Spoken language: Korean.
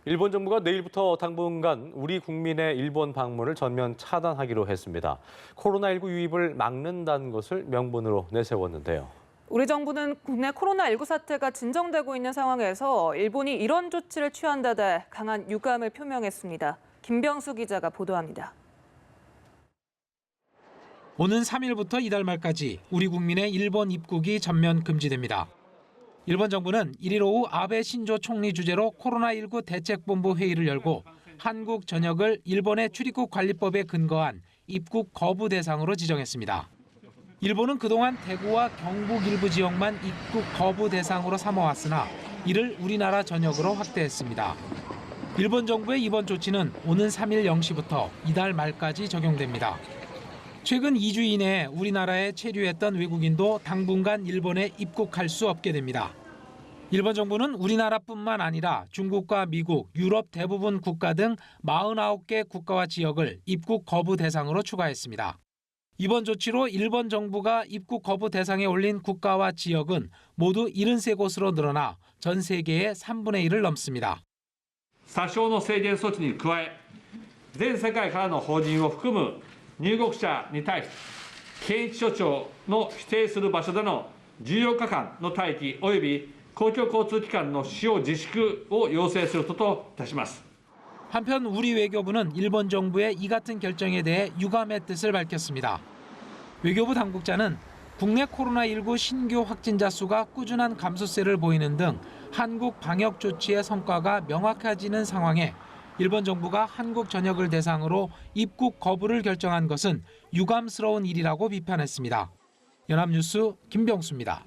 일본 정부가 내일부터 당분간 우리 국민의 일본 방문을 전면 차단하기로 했습니다. 코로나19 유입을 막는다는 것을 명분으로 내세웠는데요. 우리 정부는 국내 코로나19 사태가 진정되고 있는 상황에서 일본이 이런 조치를 취한다 대 강한 유감을 표명했습니다. 김병수 기자가 보도합니다. 오는 3일부터 이달 말까지 우리 국민의 일본 입국이 전면 금지됩니다. 일본 정부는 1일 오후 아베 신조 총리 주재로 코로나19 대책본부 회의를 열고 한국 전역을 일본의 출입국 관리법에 근거한 입국 거부 대상으로 지정했습니다. 일본은 그동안 대구와 경북 일부 지역만 입국 거부 대상으로 삼아왔으나 이를 우리나라 전역으로 확대했습니다. 일본 정부의 이번 조치는 오는 3일 0시부터 이달 말까지 적용됩니다. 최근 2주 이내에 우리나라에 체류했던 외국인도 당분간 일본에 입국할 수 없게 됩니다. 일본 정부는 우리나라뿐만 아니라 중국과 미국, 유럽 대부분 국가 등 49개 국가와 지역을 입국 거부 대상으로 추가했습니다. 이번 조치로 일본 정부가 입국 거부 대상에 올린 국가와 지역은 모두 73곳으로 늘어나 전 세계의 3분의 1을 넘습니다. 多少の制限措置に加え、全世界からの邦人を含む入国者に対し、検疫所長の指定する場所での14日間の待機及び公共交通機関の使用自粛を要請することといたします。 한편 우리 외교부는 일본 정부의 이 같은 결정에 대해 유감의 뜻을 밝혔습니다. 외교부 당국자는 국내 코로나19 신규 확진자 수가 꾸준한 감소세를 보이는 등 한국 방역 조치의 성과가 명확해지는 상황에 일본 정부가 한국 전역을 대상으로 입국 거부를 결정한 것은 유감스러운 일이라고 비판했습니다. 연합뉴스 김병수입니다.